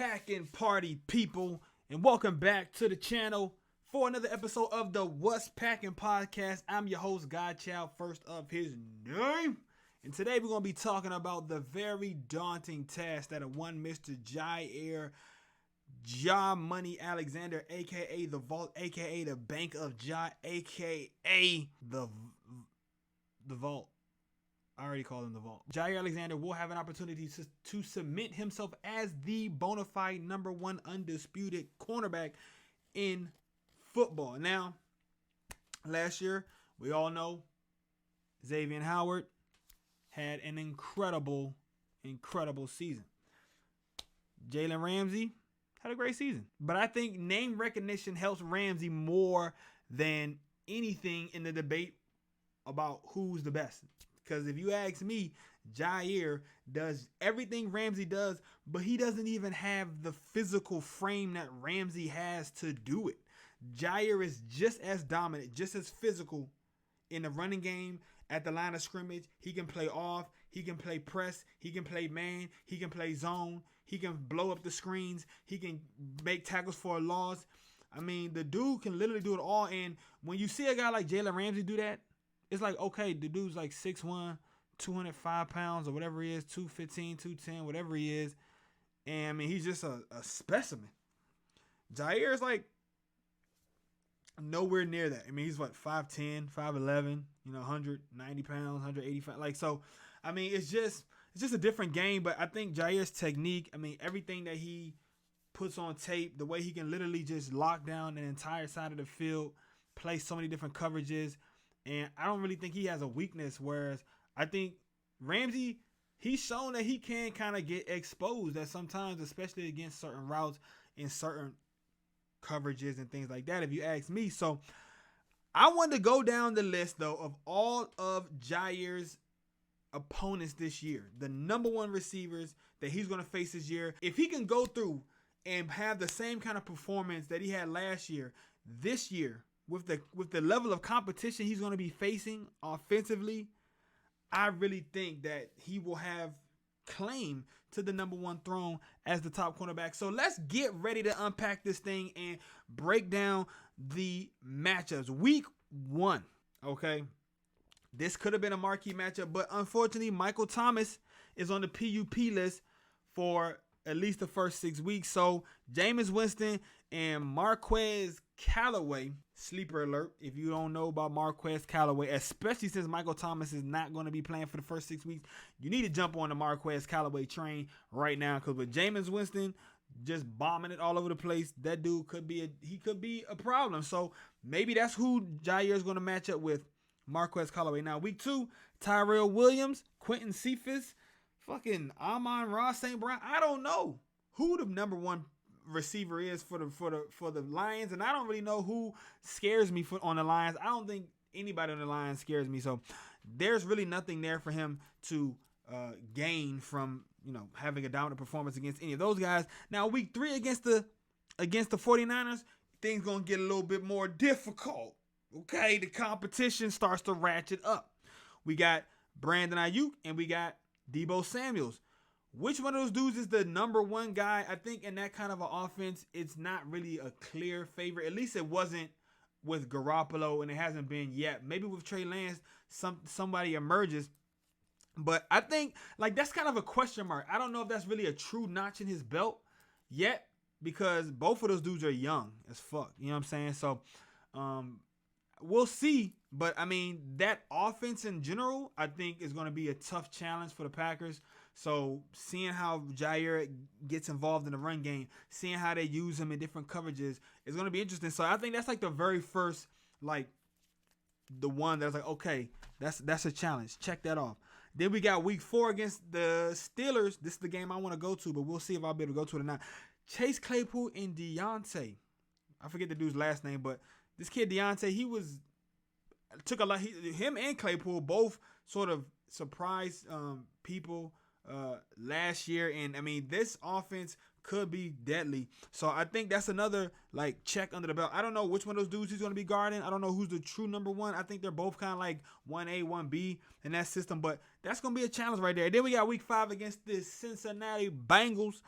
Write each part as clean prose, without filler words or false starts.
Packin Party People, and welcome back to the channel for another episode of the What's Packin podcast. I'm your host, Godchild, first of his name. And today we're going to be talking about the very daunting task that one Mr. Jaire Alexander, a.k.a. The Vault, a.k.a. the Bank of Ja, a.k.a. the Vault. I already called him the Vault. Jaire Alexander will have an opportunity to cement himself as the bona fide number one undisputed cornerback in football. Now, last year, we all know Xavier Howard had an incredible season. Jalen Ramsey had a great season. But I think name recognition helps Ramsey more than anything in the debate about who's the best. Because if you ask me, Jaire does everything Ramsey does, but he doesn't even have the physical frame that Ramsey has to do it. Jaire is just as dominant, just as physical in the running game, at the line of scrimmage. He can play off, he can play press, he can play man, he can play zone, he can blow up the screens, he can make tackles for a loss. I mean, the dude can literally do it all. And when you see a guy like Jalen Ramsey do that, it's like, okay, the dude's like 6'1", 205 pounds or whatever he is, 215, 210, whatever he is. And, I mean, he's just a specimen. Jaire is like nowhere near that. I mean, he's what, 5'10", 5'11", 190 pounds, 185. Like, so, I mean, it's just a different game. But I think Jaire's technique, I mean, everything that he puts on tape, the way he can literally just lock down an entire side of the field, play so many different coverages. And I don't really think he has a weakness, whereas I think Ramsey, he's shown that he can kind of get exposed at sometimes, especially against certain routes and certain coverages and things like that, if you ask me. So I wanted to go down the list, though, of all of Jaire's opponents this year, the number one receivers that he's going to face this year. If he can go through and have the same kind of performance that he had last year, this year, with the level of competition he's going to be facing offensively, I really think that he will have claim to the number one throne as the top cornerback. So let's get ready to unpack this thing and break down the matchups. Week 1, okay? This could have been a marquee matchup, but unfortunately, Michael Thomas is on the PUP list for at least the first 6 weeks. So Jameis Winston and Marquez Callaway, sleeper alert if you don't know about Marquez Callaway, especially since Michael Thomas is not going to be playing for the first 6 weeks. You need to jump on the Marquez Callaway train right now, because with Jameis Winston just bombing it all over the place, that dude could be a problem. So maybe that's who Jaire is going to match up with, Marquez Callaway. Now week 2, Tyreel Williams, Quentin Cephas, fucking Amon-Ra St. Brown. I don't know who the number one receiver is for the Lions, and I don't really know who scares me on the Lions. I don't think anybody on the Lions scares me, so there's really nothing there for him to gain from having a dominant performance against any of those guys. Now week 3 against the 49ers, things gonna get a little bit more difficult. Okay, the competition starts to ratchet up. We got Brandon Ayuk and we got Deebo Samuels. Which one of those dudes is the number one guy? I think in that kind of an offense, it's not really a clear favorite. At least it wasn't with Garoppolo, and it hasn't been yet. Maybe with Trey Lance, somebody emerges. But I think that's kind of a question mark. I don't know if that's really a true notch in his belt yet, because both of those dudes are young as fuck. You know what I'm saying? So we'll see. But, I mean, that offense in general, I think, is going to be a tough challenge for the Packers. So seeing how Jaire gets involved in the run game, seeing how they use him in different coverages is going to be interesting. So I think that's the very first, the one that's okay, that's a challenge. Check that off. Then we got week 4 against the Steelers. This is the game I want to go to, but we'll see if I'll be able to go to it or not. Chase Claypool and Deontay. I forget the dude's last name, but this kid Deontay, took a lot. Him and Claypool both sort of surprised people last year, and I mean this offense could be deadly. So I think that's another check under the belt. I don't know which one of those dudes he's going to be guarding. I don't know who's the true number one. I think they're both kind of like 1A, 1B in that system, but that's going to be a challenge right there. Then we got week 5 against the Cincinnati Bengals.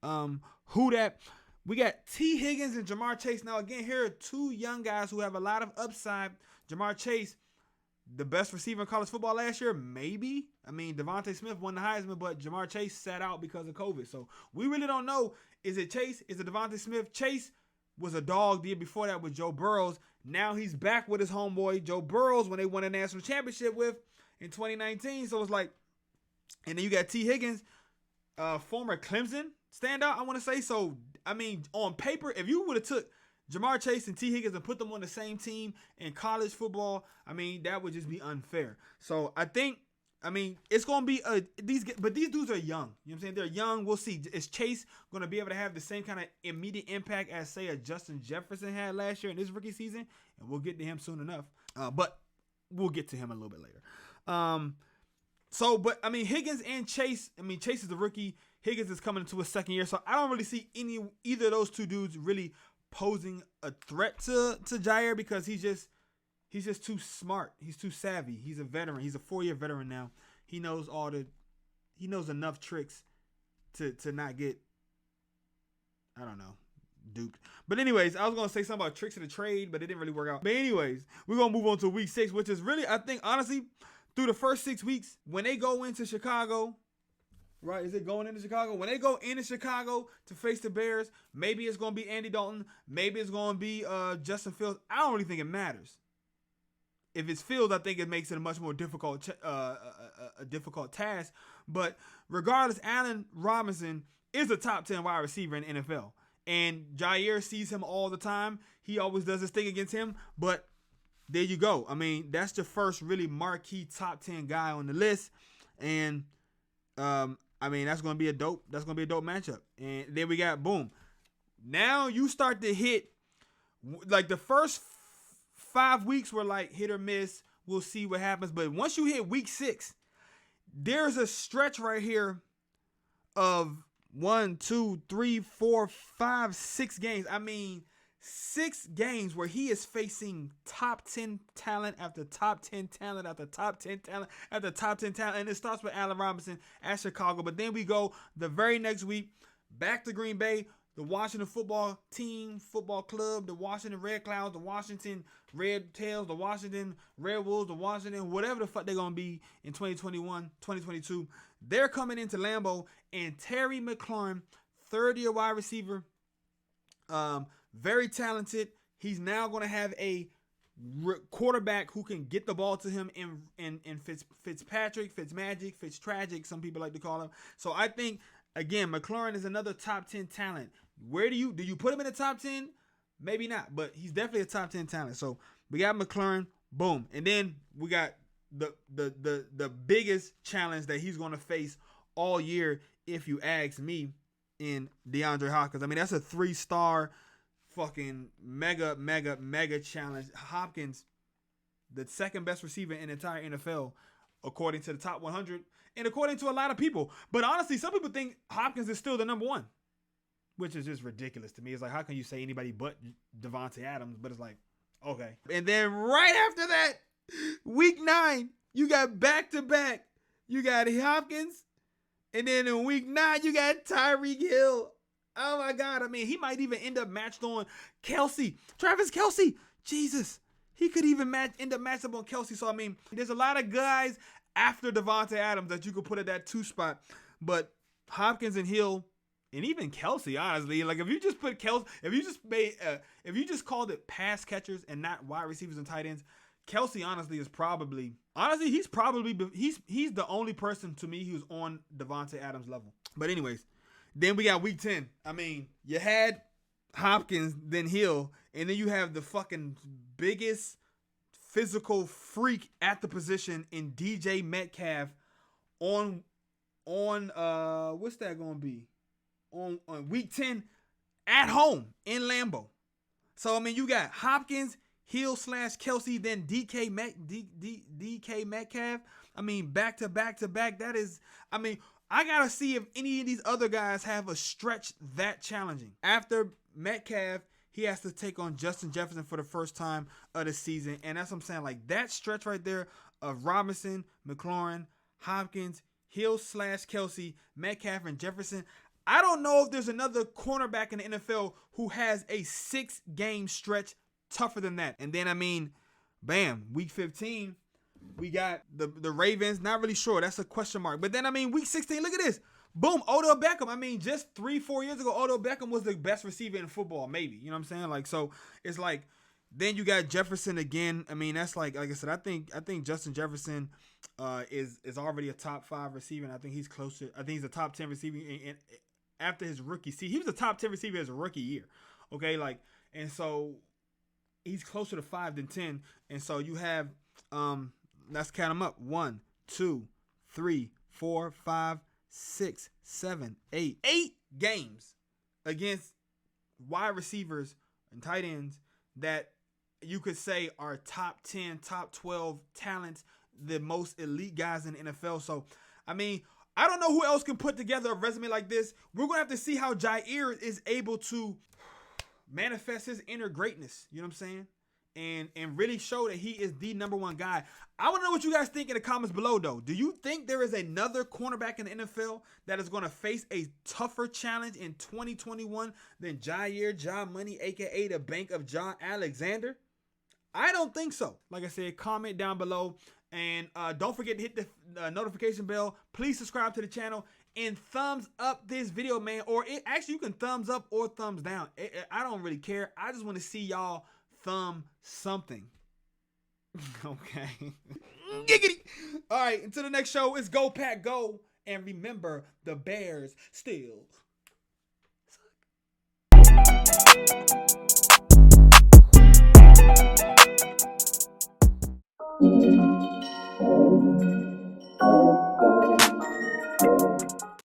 Who that? We got T. Higgins and Jamar Chase. Now, again, here are two young guys who have a lot of upside. Jamar Chase, the best receiver in college football last year, maybe. I mean, Devontae Smith won the Heisman, but Jamar Chase sat out because of COVID. So we really don't know. Is it Chase? Is it Devontae Smith? Chase was a dog the year before that with Joe Burrows. Now he's back with his homeboy Joe Burrows when they won a national championship with in 2019. So it's like, and then you got T. Higgins, former Clemson standout, I want to say. So, I mean, on paper, if you would have took Jamar Chase and T. Higgins and put them on the same team in college football, I mean, that would just be unfair. So, I think, I mean, it's going to be these dudes are young. You know what I'm saying? They're young. We'll see. Is Chase going to be able to have the same kind of immediate impact as, say, a Justin Jefferson had last year in his rookie season? And we'll get to him soon enough. But we'll get to him a little bit later. But I mean, Higgins and Chase, I mean, Chase is a rookie. Higgins is coming into his second year. So I don't really see either of those two dudes really posing a threat to Jaire, because he's just too smart. He's too savvy. He's a veteran. He's a 4-year veteran now. He knows enough tricks to not get, I don't know, duped. But anyways, I was going to say something about tricks of the trade, but it didn't really work out. But anyways, we're going to move on to week 6, which is really, I think, honestly, through the first 6 weeks, when they go into Chicago, right? Is it going into Chicago? When they go into Chicago to face the Bears, maybe it's going to be Andy Dalton. Maybe it's going to be Justin Fields. I don't really think it matters. If it's Fields, I think it makes it a much more difficult difficult task. But regardless, Allen Robinson is a top 10 wide receiver in the NFL. And Jaire sees him all the time. He always does his thing against him. But there you go. I mean, that's the first really marquee top 10 guy on the list. And I mean, that's gonna be a dope matchup. And then we got, boom. Now you start to hit, like, the first 5 weeks were like hit or miss. We'll see what happens. But once you hit week 6, there's a stretch right here of 1, 2, 3, 4, 5, 6 games. I mean, 6 games where he is facing top 10 talent after top 10 talent after top 10 talent after top 10 talent. And it starts with Allen Robinson at Chicago. But then we go the very next week back to Green Bay, the Washington football team, football club, the Washington Red Clouds, the Washington Red Tails, the Washington Red Wolves, the Washington, whatever the fuck they're going to be in 2021, 2022. They're coming into Lambeau, and Terry McLaurin, third-year wide receiver, very talented. He's now going to have a quarterback who can get the ball to him in Fitzpatrick, Fitzmagic, Fitztragic, some people like to call him. So I think, again, McLaurin is another top 10 talent. Where do you put him in the top 10? Maybe not, but he's definitely a top 10 talent. So we got McLaurin, boom. And then we got the biggest challenge that he's going to face all year, if you ask me, in Deandre Hopkins. I mean, that's a 3-star fucking mega challenge. Hopkins, the second best receiver in the entire NFL, according to the top 100 and according to a lot of people. But honestly, some people think Hopkins is still the number 1, which is just ridiculous to me. It's like, how can you say anybody but Devontae Adams? But it's like, okay. And then right after that, week 9, you got back-to-back. You got Hopkins, and then in week 9, you got Tyreek Hill. Oh, my God. I mean, he might even end up matched on Kelsey. Travis Kelsey. Jesus. He could even end up matched up on Kelsey. So, I mean, there's a lot of guys after Devontae Adams that you could put at that 2 spot. But Hopkins and Hill, and even Kelsey, honestly, like, if you just put Kelsey, if you just called it pass catchers and not wide receivers and tight ends, Kelsey, honestly, he's the only person to me who's on Devontae Adams' level. But anyways, then we got week 10. I mean, you had Hopkins, then Hill, and then you have the fucking biggest physical freak at the position in DJ Metcalf on what's that going to be? On week 10 at home in Lambeau. So, I mean, you got Hopkins, Hill / Kelsey, then DK Metcalf. I mean, back to back. That is, I mean, I got to see if any of these other guys have a stretch that challenging. After Metcalf, he has to take on Justin Jefferson for the first time of the season. And that's what I'm saying. Like, that stretch right there of Robinson, McLaurin, Hopkins, Hill / Kelsey, Metcalf, and Jefferson, I don't know if there's another cornerback in the NFL who has a 6-game stretch tougher than that. And then, I mean, bam, week 15, we got the Ravens. Not really sure. That's a question mark. But then, I mean, week 16, look at this. Boom, Odell Beckham. I mean, just 3-4 years ago, Odell Beckham was the best receiver in football, maybe. You know what I'm saying? Like, so it's like, then you got Jefferson again. I mean, that's like I said, I think Justin Jefferson is already a top 5 receiver. And I think he's closer. I think he's a top 10 receiver. And after his rookie season, he was a top 10 receiver as a rookie year. Okay, like, and so he's closer to 5 than 10. And so you have, let's count them up: 1, 2, 3, 4, 5, 6, 7, 8. 8 games against wide receivers and tight ends that you could say are top 10, top 12 talents, the most elite guys in the NFL. So, I mean, I don't know who else can put together a resume like this. We're going to have to see how Jaire is able to manifest his inner greatness. You know what I'm saying? And really show that he is the number one guy. I want to know what you guys think in the comments below, though. Do you think there is another cornerback in the NFL that is going to face a tougher challenge in 2021 than Jaire Money, a.k.a. the Bank of Jaire Alexander? I don't think so. Like I said, comment down below. And don't forget to hit the notification bell. Please subscribe to the channel. And thumbs up this video, man. Or actually, you can thumbs up or thumbs down. I don't really care. I just want to see y'all thumb something. Okay. Giggity. All right, until the next show, it's Go Pack Go. And remember, the Bears still suck.